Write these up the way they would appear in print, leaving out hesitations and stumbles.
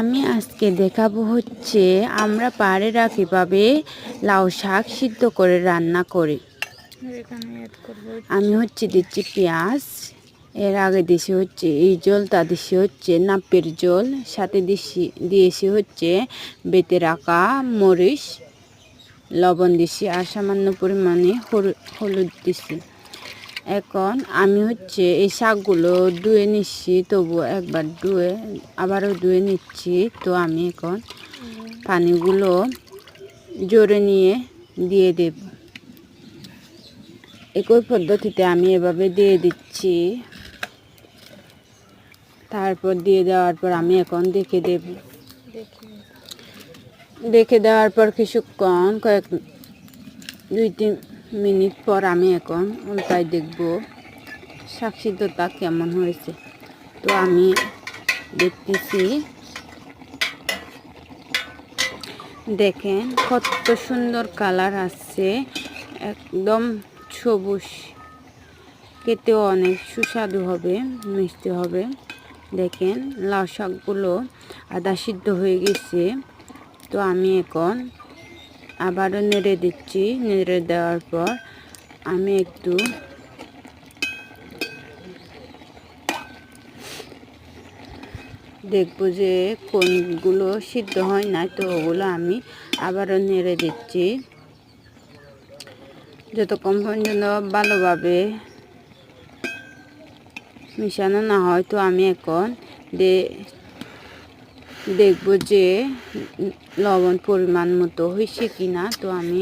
আমি আজকে দেখাবো হচ্ছে আমরা পাড়েরা কিভাবে লাউ শাক সিদ্ধ করে রান্না করি। আমি দিচ্ছি পেঁয়াজ, এর আগে দিছি হচ্ছে এই জলটা দিছি হচ্ছে নাপের জল, সাথে দিয়েছি হচ্ছে বেটে রাখা মরিচ, লবণ দিছি আর সামান্য পরিমাণে হলুদ দিছি। এখন আমি এই শাকগুলো ধুয়ে নিচ্ছি, তবু একবার ধুয়ে আবারও ধুয়ে নিচ্ছি। তো আমি এখন পানিগুলো জোরে নিয়ে দিয়ে দেব। একই পদ্ধতিতে আমি এভাবে দিয়ে দিচ্ছি। তারপর দিয়ে দেওয়ার পর আমি এখন দেখে দেওয়ার পর কিছুক্ষণ 2-3 মিনিট পর আমি এখন উল্টায় দেখব শাক সিদ্ধটা কেমন হয়েছে। তো আমি দেখতেছি, দেখেন কত সুন্দর কালার আসছে, একদম সবুজ, খেতেও অনেক সুস্বাদু হবে, মিষ্টি হবে। দেখেন লাউ শাকগুলো আধা সিদ্ধ হয়ে গেছে। তো আমি এখন আবারও নেড়ে দিচ্ছি। নেড়ে দেওয়ার পর আমি একটু দেখবো যে কোনগুলো সিদ্ধ হয় না, তো ওগুলো আমি আবারও নেড়ে দিচ্ছি যতক্ষণ পর্যন্ত ভালোভাবে মিশানো না হয়। তো আমি এখন দেখব যে লবণ পরিমাণ মতো হয়েছে কিনা। তো আমি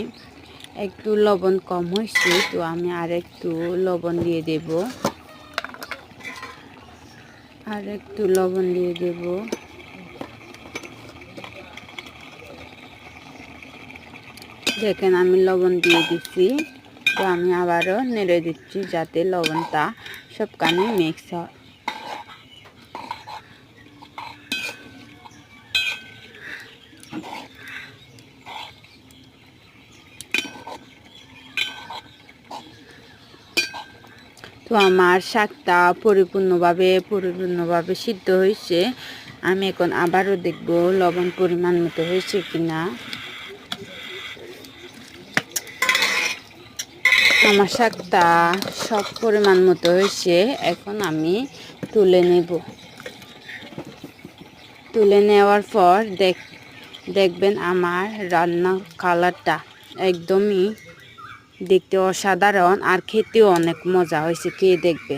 একটু লবণ কম হয়েছে, তো আমি আর একটু লবণ দিয়ে দেব, দেখেন আমি লবণ দিয়ে দিচ্ছি। তো আমি আবারও নেড়ে দিচ্ছি যাতে লবণটা সবখানে মিক্স হয়। তো আমার শাকটা পরিপূর্ণভাবে সিদ্ধ হয়েছে। আমি এখন আবারও দেখব লবণ পরিমাণ মতো হয়েছে কিনা। আমার শাকটা সব পরিমাণ মতো হয়েছে। এখন আমি তুলে নেব। তুলে নেওয়ার পর দেখবেন আমার রান্নার কালারটা একদমই দেখতে অসাধারণ, আর খেতেও অনেক মজা হয়েছে। খেয়ে দেখবে।